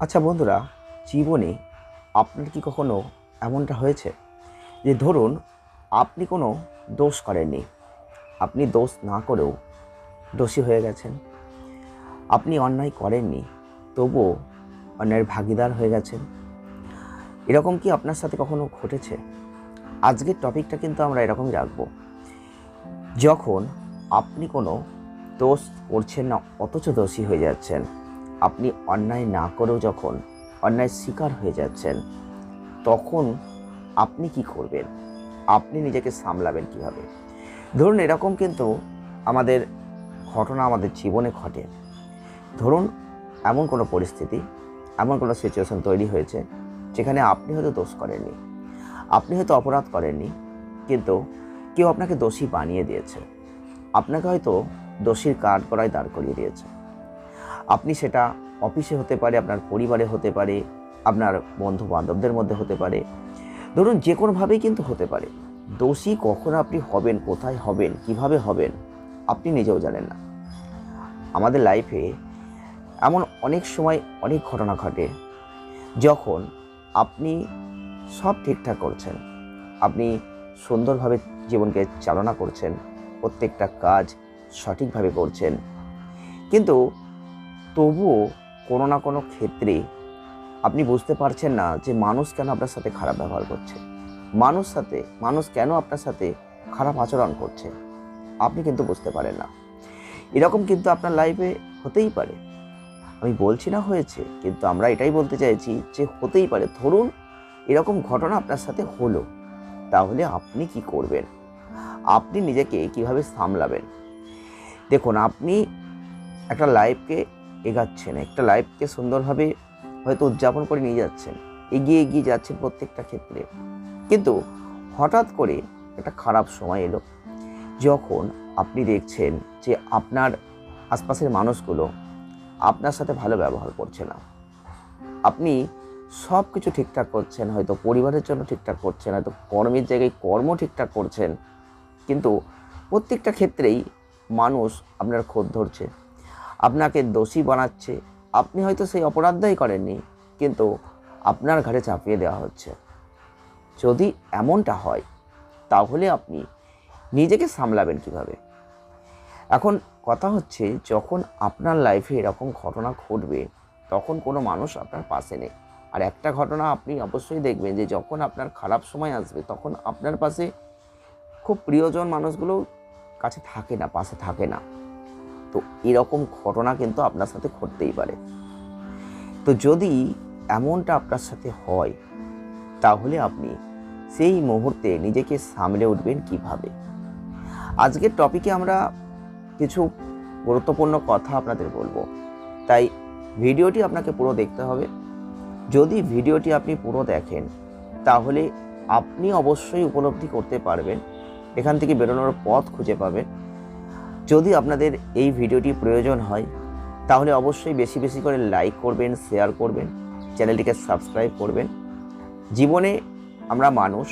আচ্ছা বন্ধুরা, জীবনে আপনার কি কখনো এমনটা হয়েছে যে ধরুন আপনি কোনো দোষ করেননি, আপনি দোষ না করেও দোষী হয়ে গেছেন, আপনি অন্যায় করেননি তবুও অন্যায়ের ভাগীদার হয়ে গেছেন? এরকম কি আপনার সাথে কখনো ঘটেছে? আজকের টপিকটা কিন্তু আমরা এরকমই রাখবো। যখন আপনি কোনো দোষ করছেন না অথচ দোষী হয়ে যাচ্ছেন, আপনি অন্যায় না করেও যখন অন্যায় শিকার হয়ে যাচ্ছেন, তখন আপনি কি করবেন? আপনি নিজেকে সামলাবেন কিভাবে? ধরুন এরকম কিন্তু আমাদের ঘটনা আমাদের জীবনে ঘটে। ধরুন এমন কোনো পরিস্থিতি, এমন কোনো সিচুয়েশন তৈরি হয়েছে যেখানে আপনি হয়তো দোষ করেননি, আপনি হয়তো অপরাধ করেননি, কিন্তু কেউ আপনাকে দোষী বানিয়ে দিয়েছে, আপনাকে হয়তো দোষীর কাঠগড়ায় দাঁড় করিয়ে দিয়েছে। আপনি সেটা অফিসে হতে পারে, আপনার পরিবারে হতে পারে, আপনার বন্ধু বান্ধবদের মধ্যে হতে পারে, ধরুন যে কোনোভাবেই কিন্তু হতে পারে। দোষী কখন আপনি হবেন, কোথায় হবেন, কিভাবে হবেন, আপনি নিজেও জানেন না। আমাদের লাইফে এমন অনেক সময় অনেক ঘটনা ঘটে যখন আপনি সব ঠিকঠাক করছেন, আপনি সুন্দরভাবে জীবনকে চালনা করছেন, প্রত্যেকটা কাজ সঠিকভাবে করছেন, কিন্তু তবুও কোনো না কোনো ক্ষেত্রে আপনি বুঝতে পারছেন না যে মানুষ কেন আপনার সাথে খারাপ ব্যবহার করছে, মানুষ কেন আপনার সাথে খারাপ আচরণ করছে, আপনি কিন্তু বুঝতে পারেন না। এরকম কিন্তু আপনার লাইফে হতেই পারে। আমি বলছি না হয়েছে, কিন্তু আমরা এটাই বলতে চাইছি যে হতেই পারে। ধরুন এরকম ঘটনা আপনার সাথে হলো, তাহলে আপনি কি করবেন? আপনি নিজেকে কিভাবে সামলাবেন? দেখুন, আপনি একটা লাইফকে এগাচ্ছেন, একটা লাইফকে সুন্দরভাবে হয়তো উদযাপন করে নিয়ে যাচ্ছেন, এগিয়ে যাচ্ছেন প্রত্যেকটা ক্ষেত্রে, কিন্তু হঠাৎ করে একটা খারাপ সময় এলো যখন আপনি দেখছেন যে আপনার আশপাশের মানুষগুলো আপনার সাথে ভালো ব্যবহার করছে না। আপনি সব কিছু ঠিকঠাক করছেন, হয়তো পরিবারের জন্য ঠিকঠাক করছেন, হয়তো কর্মের জায়গায় কর্ম ঠিকঠাক করছেন, কিন্তু প্রত্যেকটা ক্ষেত্রেই মানুষ আপনার খোঁজ ধরছে, আপনাকে দোষী বানাচ্ছে। আপনি হয়তো সেই অপরাধটাই করেননি, কিন্তু আপনার ঘাড়ে চাপিয়ে দেওয়া হচ্ছে। যদি এমনটা হয়, তাহলে আপনি নিজেকে সামলাবেন কিভাবে? এখন কথা হচ্ছে, যখন আপনার লাইফে এরকম ঘটনা ঘটবে, তখন কোনো মানুষ আপনার পাশে নেই। আর একটা ঘটনা আপনি অবশ্যই দেখবেন যে যখন আপনার খারাপ সময় আসবে, তখন আপনার পাশে খুব প্রিয়জন মানুষগুলো কাছে থাকে না, পাশে থাকে না। তো এরকম ঘটনা কিন্তু আপনার সাথে ঘটতেই পারে। তো যদি এমনটা আপনার সাথে হয়, তাহলে আপনি সেই মুহূর্তে নিজেকে সামলে উঠবেন কিভাবে? আজকের টপিকে আমরা কিছু গুরুত্বপূর্ণ কথা আপনাদের বলবো, তাই ভিডিওটি আপনাকে পুরো দেখতে হবে। যদি ভিডিওটি আপনি পুরো দেখেন, তাহলে আপনি অবশ্যই উপলব্ধি করতে পারবেন, এখান থেকে বেরোনোর পথ খুঁজে পাবেন। যদি আপনাদের এই ভিডিওটি প্রয়োজন হয়, তাহলে অবশ্যই বেশি বেশি করে লাইক করবেন, শেয়ার করবেন, চ্যানেলটিকে সাবস্ক্রাইব করবেন। জীবনে আমরা মানুষ,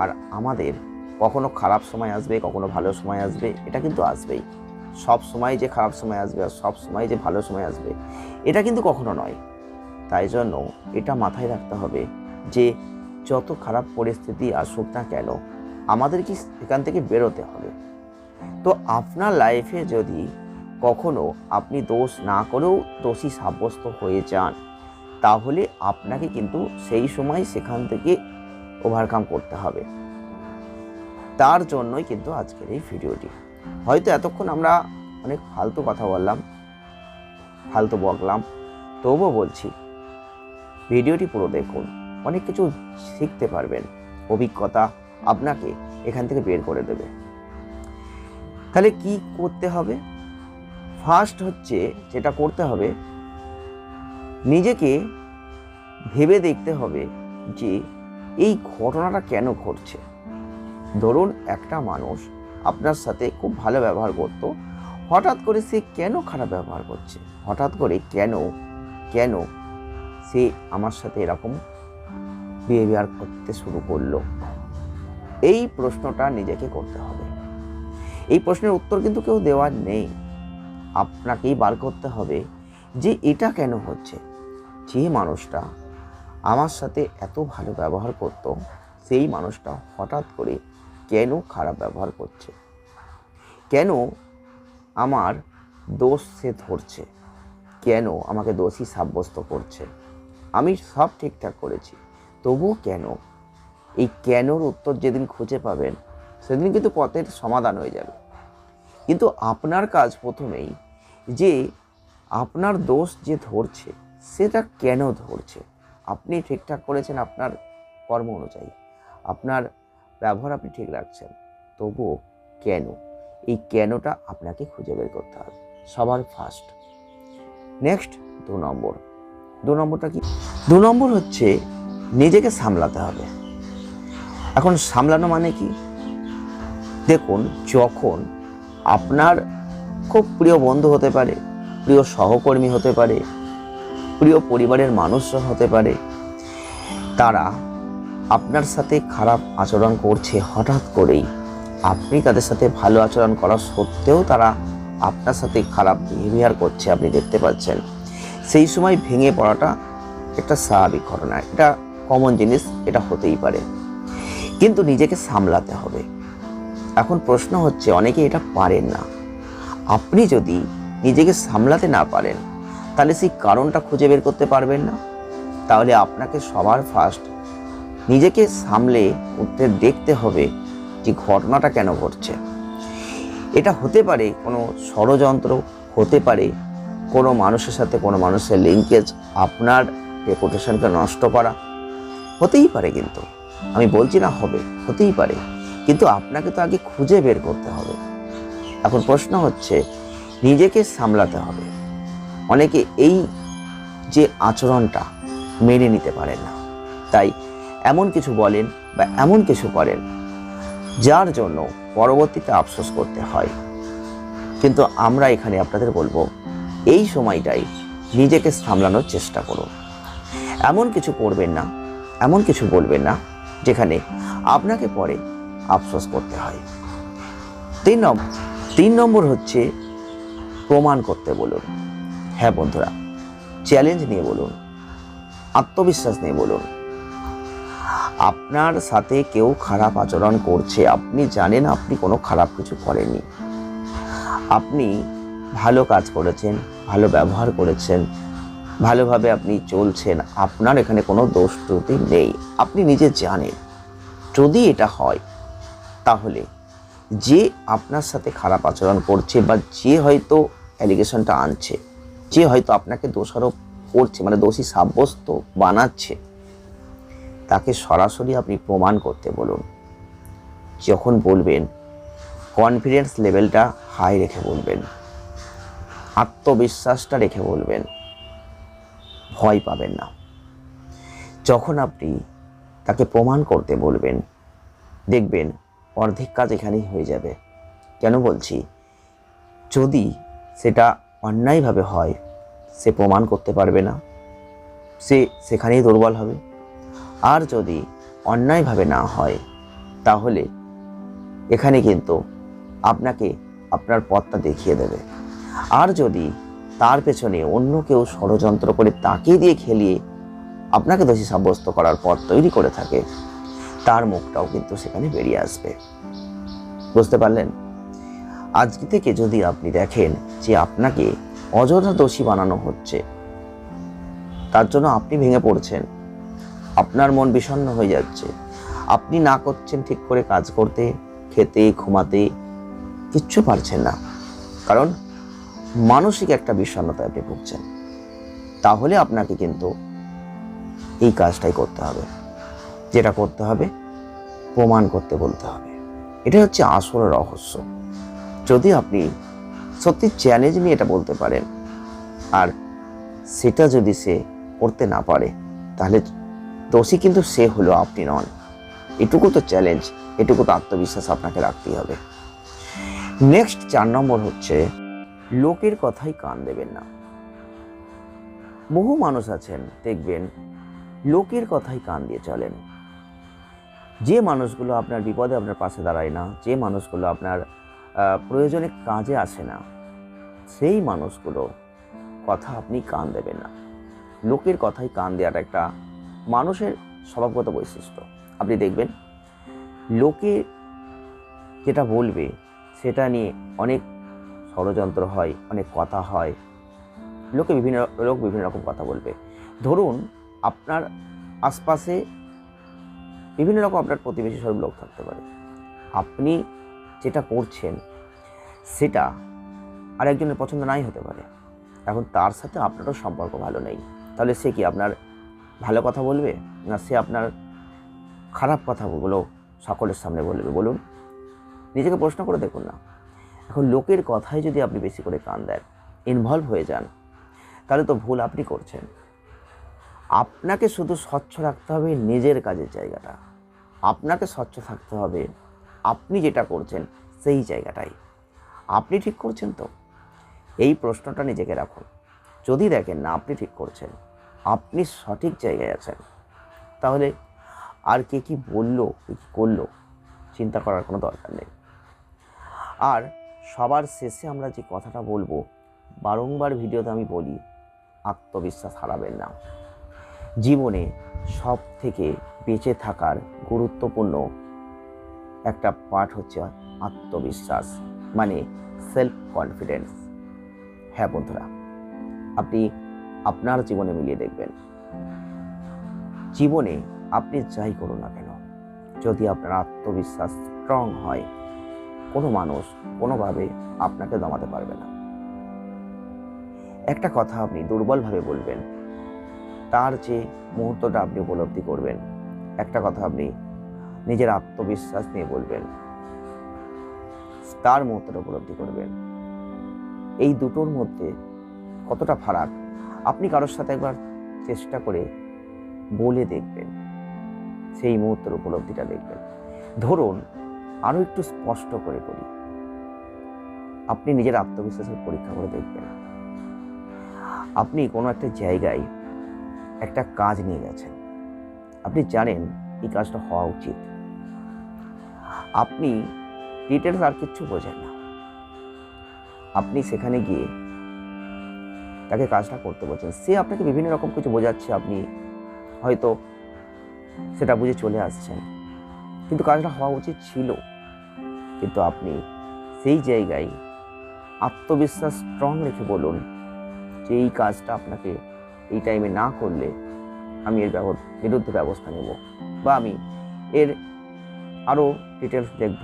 আর আমাদের কখনো খারাপ সময় আসবে, কখনো ভালো সময় আসবে, এটা কিন্তু আসবেই। সব সময় যে খারাপ সময় আসবে আর সব সময় যে ভালো সময় আসবে, এটা কিন্তু কখনো নয়। তাই জন্য এটা মাথায় রাখতে হবে যে যত খারাপ পরিস্থিতি আসুক না কেন, আমাদের কি এখান থেকে বেরোতে হবে। তো আপনার লাইফে যদি কখনো আপনি দোষ না করেও দোষী সাব্যস্ত হয়ে যান, তাহলে আপনাকে কিন্তু সেই সময় সেখান থেকে ওভারকাম করতে হবে। তার জন্যই কিন্তু আজকের এই ভিডিওটি। হয়তো এতক্ষণ আমরা অনেক ফালতু কথা বললাম, ফালতু বকলাম, তবুও বলছি ভিডিওটি পুরো দেখুন, অনেক কিছু শিখতে পারবেন। অভিজ্ঞতা আপনাকে এখান থেকে বের করে দেবে। তাহলে কি করতে হবে? ফার্স্ট হচ্ছে যেটা করতে হবে, নিজেকে ভেবে দেখতে হবে যে এই ঘটনাটা কেন ঘটছে। ধরুন একটা মানুষ আপনার সাথে খুব ভালো ব্যবহার করত, হঠাৎ করে সে কেন খারাপ ব্যবহার করছে, হঠাৎ করে কেন সে আমার সাথে এরকম বিহেভিয়ার করতে শুরু করলো। এই প্রশ্নটা নিজেকে করতে হবে। এই প্রশ্নের উত্তর কিন্তু কেউ দেওয়ার নেই, আপনাকেই বার করতে হবে যে এটা কেন হচ্ছে। যে মানুষটা আমার সাথে এত ভালো ব্যবহার করত, সেই মানুষটা হঠাৎ করে কেন খারাপ ব্যবহার করছে, কেন আমার দোষ সে ধরছে, কেন আমাকে দোষী সাব্যস্ত করছে। আমি সব ঠিকঠাক করেছি, তবুও কেন? এই কেনর উত্তর যেদিন খুঁজে পাবেন সেদিন কিন্তু পথের সমাধান হয়ে যাবে। কিন্তু আপনার কাজ প্রথমেই যে আপনার দোষ যে ধরছে সেটা কেন ধরছে। আপনি ঠিকঠাক করেছেন আপনার কর্ম অনুযায়ী, আপনার ব্যবহার আপনি ঠিক রাখছেন, তবুও কেন? এই কেনটা আপনাকে খুঁজে বের করতে হবে সবার ফার্স্ট। নেক্সট 2 নম্বরটা কি? 2 নম্বর হচ্ছে নিজেকে সামলাতে হবে। এখন সামলানো মানে কি? দেখুন, যখন আপনার খুব প্রিয় বন্ধু হতে পারে, প্রিয় সহকর্মী হতে পারে, প্রিয় পরিবারের মানুষরা হতে পারে, তারা আপনার সাথে খারাপ আচরণ করছে হঠাৎ করেই, আপনি তাদের সাথে ভালো আচরণ করা সত্ত্বেও তারা আপনার সাথে খারাপ বিহেভিয়ার করছে, আপনি দেখতে পাচ্ছেন, সেই সময় ভেঙে পড়াটা একটা স্বাভাবিক ঘটনা, এটা কমন জিনিস, এটা হতেই পারে, কিন্তু নিজেকে সামলাতে হবে। এখন প্রশ্ন হচ্ছে, অনেকে এটা পারেন না। আপনি যদি নিজেকে সামলাতে না পারেন তাহলে সেই কারণটা খুঁজে বের করতে পারবেন না। তাহলে আপনাকে সবার ফার্স্ট নিজেকে সামলে উঠতে দেখতে হবে যে ঘটনাটা কেন ঘটছে। এটা হতে পারে কোনো ষড়যন্ত্র, হতে পারে কোনো মানুষের সাথে কোনো মানুষের লিঙ্কেজ, আপনার রেপুটেশনকে নষ্ট করা, হতেই পারে। কিন্তু আমি বলছি না হবে, হতেই পারে, কিন্তু আপনাকে তো আগে খুঁজে বের করতে হবে। এখন প্রশ্ন হচ্ছে, নিজেকে সামলাতে হবে। অনেকে এই যে আচরণটা মেনে নিতে পারেন না, তাই এমন কিছু বলেন বা এমন কিছু করেন যার জন্য পরবর্তীতে আফসোস করতে হয়। কিন্তু আমরা এখানে আপনাদের বলবো, এই সময়টাই নিজেকে সামলানোর চেষ্টা করুন। এমন কিছু করবেন না, এমন কিছু বলবেন না যেখানে আপনাকে পরে আফসোস করতে হয়। 3 নম্বর হচ্ছে প্রমাণ করতে বলুন। হ্যাঁ বন্ধুরা, চ্যালেঞ্জ নিয়ে বলুন, আত্মবিশ্বাস নিয়ে বলুন। আপনার সাথে কেউ খারাপ আচরণ করছে, আপনি জানেন আপনি কোনো খারাপ কিছু করেননি, আপনি ভালো কাজ করেছেন, ভালো ব্যবহার করেছেন, ভালোভাবে আপনি চলছেন, আপনার এখানে কোনো দোষ ত্রুটি নেই, আপনি নিজে জানেন। যদি এটা হয় তাহলে যে আপনার সাথে খারাপ আচরণ করছে বা যে হয়তো অ্যালিগেশনটা আনছে, যে হয়তো আপনাকে দোষারোপ করছে, মানে দোষী সাব্যস্ত বানাচ্ছে, তাকে সরাসরি আপনি প্রমাণ করতে বলুন। যখন বলবেন, কনফিডেন্স লেভেলটা হাই রেখে বলবেন, আত্মবিশ্বাসটা রেখে বলবেন, ভয় পাবেন না। যখন আপনি তাকে প্রমাণ করতে বলবেন, দেখবেন অর্ধেক কাজ এখানেই হয়ে যাবে। কেন বলছি? যদি সেটা অন্যায়ভাবে হয়, সে প্রমাণ করতে পারবে না, সে সেখানেই দুর্বল হবে। আর যদি অন্যায়ভাবে না হয়, তাহলে এখানে কিন্তু আপনাকে আপনার পথটা দেখিয়ে দেবে। আর যদি তার পেছনে অন্য কেউ ষড়যন্ত্র করে তাকে দিয়ে খেলিয়ে আপনাকে দোষী সাব্যস্ত করার পথ তৈরি করে থাকে, তার মুখটাও কিন্তু সেখানে বেরিয়ে আসবে। বুঝতে পারলেন? আজকে থেকে যদি আপনি দেখেন যে আপনাকে অযথা দোষী বানানো হচ্ছে, তার জন্য আপনি ভেঙে পড়ছেন, আপনার মন বিষণ্ণ হয়ে যাচ্ছে, আপনি না করছেন ঠিক করে কাজ করতে, খেতে, ঘুমাতে, কিচ্ছু পারছেন না, কারণ মানসিক একটা বিষণ্ণতায় আপনি ভুগছেন, তাহলে আপনাকে কিন্তু এই কাজটাই করতে হবে। যেটা করতে হবে, প্রমাণ করতে বলতে হবে। এটা হচ্ছে আসল রহস্য। যদি আপনি সত্যি চ্যালেঞ্জ নিয়ে এটা বলতে পারেন, আর সেটা যদি সে করতে না পারে, তাহলে দোষী কিন্তু সে হলো, আপনি নন। এটুকু তো চ্যালেঞ্জ, এটুকু তো আত্মবিশ্বাস আপনাকে রাখতেই হবে। নেক্সট 4 নম্বর হচ্ছে, লোকের কথাই কান দেবেন না। বহু মানুষ আছেন দেখবেন লোকের কথাই কান দিয়ে চলেন। যে মানুষগুলো আপনার বিপদে আপনার পাশে দাঁড়ায় না, যে মানুষগুলো আপনার প্রয়োজনে কাজে আসে না, সেই মানুষগুলো কথা আপনি কান দেবেন না। লোকের কথায় কান দেওয়াটা একটা মানুষের স্বভাবগত বৈশিষ্ট্য। আপনি দেখবেন লোকে যেটা বলবে সেটা নিয়ে অনেক ষড়যন্ত্র হয়, অনেক কথা হয়, লোক বিভিন্ন রকম কথা বলবে। ধরুন আপনার আশপাশে বিভিন্ন রকম আপনার প্রতিবেশী সব লোক থাকতে পারে, আপনি যেটা করছেন সেটা আরেকজনের পছন্দ নাই হতে পারে। এখন তার সাথে আপনারও সম্পর্ক ভালো নেই, তাহলে সে কি আপনার ভালো কথা বলবে, না সে আপনার খারাপ কথাগুলো সকলের সামনে বলবে? বলুন, নিজেকে প্রশ্ন করে দেখুন না। এখন লোকের কথায় যদি আপনি বেশি করে কান দেন, ইনভলভ হয়ে যান, তাহলে তো ভুল আপনি করছেন। আপনাকে শুধু স্বচ্ছ রাখতে হবে নিজের কাজের জায়গাটা, আপনাকে স্বচ্ছ থাকতে হবে আপনি যেটা করছেন সেই জায়গাটাই। আপনি ঠিক করছেন তো? এই প্রশ্নটা নিজেকে রাখুন। যদি দেখেন না আপনি ঠিক করছেন, আপনি সঠিক জায়গায় আছেন, তাহলে আর কে কী বললো, কে কী করলো চিন্তা করার কোনো দরকার নেই। আর সবার শেষে আমরা যে কথাটা বলবো, বারংবার ভিডিওতে আমি বলি, আত্মবিশ্বাস হারাবেন না। জীবনে সব থেকে বেঁচে থাকার গুরুত্বপূর্ণ একটা পার্ট হচ্ছে আত্মবিশ্বাস, মানে সেলফ কনফিডেন্স। হ্যাঁ বন্ধুরা, আপনি আপনার জীবনে মিলিয়ে দেখবেন, জীবনে আপনি যাই করুন না কেন, যদি আপনার আত্মবিশ্বাস স্ট্রং হয়, কোনো মানুষ কোনোভাবে আপনাকে দমাতে পারবে না। একটা কথা আপনি দুর্বলভাবে বলবেন, তার যে মুহূর্তটা আপনি উপলব্ধি করবেন, একটা কথা আপনি নিজের আত্মবিশ্বাস নিয়ে বলবেন, তার মুহূর্তটা উপলব্ধি করবেন। এই দুটোর মধ্যে কতটা ফারাক আপনি কারোর সাথে একবার চেষ্টা করে বলে দেখবেন, সেই মুহূর্তের উপলব্ধিটা দেখবেন। ধরুন আরও একটু স্পষ্ট করে বলি, আপনি নিজের আত্মবিশ্বাসের পরীক্ষা করে দেখবেন। আপনি কোনো একটা জায়গায় একটা কাজ নিয়ে গেছেন, আপনি জানেন এই কাজটা হওয়া উচিত, আপনি ডিটেলস আর কিচ্ছু বোঝেন না, আপনি সেখানে গিয়ে তাকে কাজটা করতে বলছেন, সে আপনাকে বিভিন্ন রকম কিছু বোঝাচ্ছে, আপনি হয়তো সেটা বুঝে চলে আসছেন, কিন্তু কাজটা হওয়া উচিত ছিল। কিন্তু আপনি সেই জায়গায় আত্মবিশ্বাস স্ট্রং রেখে বলুন যে এই কাজটা আপনাকে এই টাইমে না করলে আমি এর বিরুদ্ধে ব্যবস্থা নেব, বা আমি এর আরও ডিটেলস দেখব,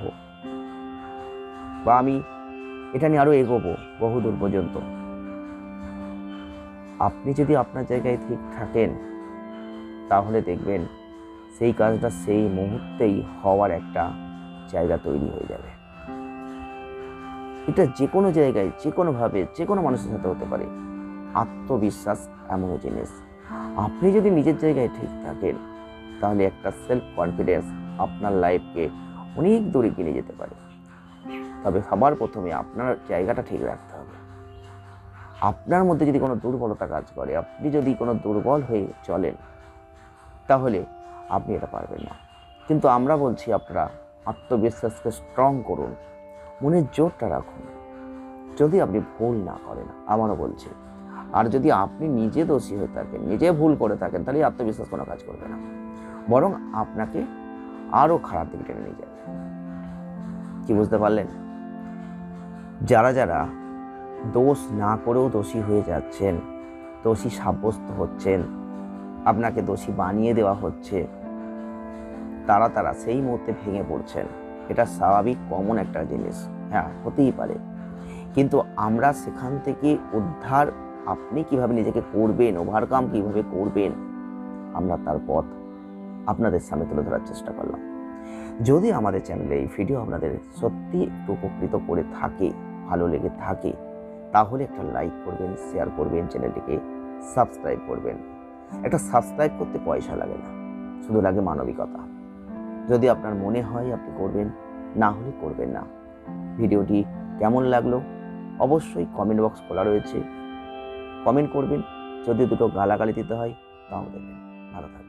বা আমি এটা নিয়ে আরও এগোবো বহুদূর পর্যন্ত। আপনি যদি আপনার জায়গায় ঠিক থাকেন, তাহলে দেখবেন সেই কাজটা সেই মুহূর্তেই হওয়ার একটা জায়গা তৈরি হয়ে যাবে। এটা যে কোনো জায়গায়, যে কোনোভাবে, যে কোনো মানুষের সাথে হতে পারে। আত্মবিশ্বাস এমন জিনিস, আপনি যদি নিজের জায়গায় ঠিক থাকেন, তাহলে একটা সেলফ কনফিডেন্স আপনার লাইফকে অনেক দূরে এগিয়ে যেতে পারে। তবে সবার প্রথমে আপনার জায়গাটা ঠিক রাখতে হবে। আপনার মধ্যে যদি কোনো দুর্বলতা কাজ করে, আপনি যদি কোনো দুর্বল হয়ে চলেন, তাহলে আপনি এটা পারবেন না। কিন্তু আমরা বলছি আপনারা আত্মবিশ্বাসকে স্ট্রং করুন, মনের জোরটা রাখুন। যদি আপনি ভুল না করেন, আমারও বলছি, আর যদি আপনি নিজে দোষী হয়ে থাকেন, নিজে ভুল করে থাকেন, তাহলে আত্মবিশ্বাস কোনো কাজ করবে না, বরং আপনাকে আরও খারাপ দিকে টেনে নিয়ে যাবে। কি বুঝতে পারলেন? যারা যারা দোষ না করেও দোষী হয়ে যাচ্ছেন, দোষী সাব্যস্ত হচ্ছেন, আপনাকে দোষী বানিয়ে দেওয়া হচ্ছে, তারা সেই মুহূর্তে ভেঙে পড়ছেন। এটা স্বাভাবিক, কমন একটা জিনিস, হ্যাঁ হতেই পারে। কিন্তু আমরা সেখান থেকে উদ্ধার আপনি কিভাবে নিজেকে করবেন, ওভারকাম কিভাবে করবেন, আমরা তার পথ আপনাদের সামনে তুলে ধরার চেষ্টা করলাম। যদি আমাদের চ্যানেলে এই ভিডিও আপনাদের সত্যি একটু উপকৃত করে থাকে, ভালো লেগে থাকে, তাহলে একটা লাইক করবেন, শেয়ার করবেন, চ্যানেলটিকে সাবস্ক্রাইব করবেন। একটা সাবস্ক্রাইব করতে পয়সা লাগে না, শুধু লাগে মানবিকতা। যদি আপনার মনে হয় আপনি করবেন, না হলে করবেন না। ভিডিওটি কেমন লাগলো অবশ্যই কমেন্ট বক্স খোলা রয়েছে, কমেন্ট করবেন। যদি দুটো গালাগালি দিতে হয় তাও দেবেন। ভালো থাকবেন।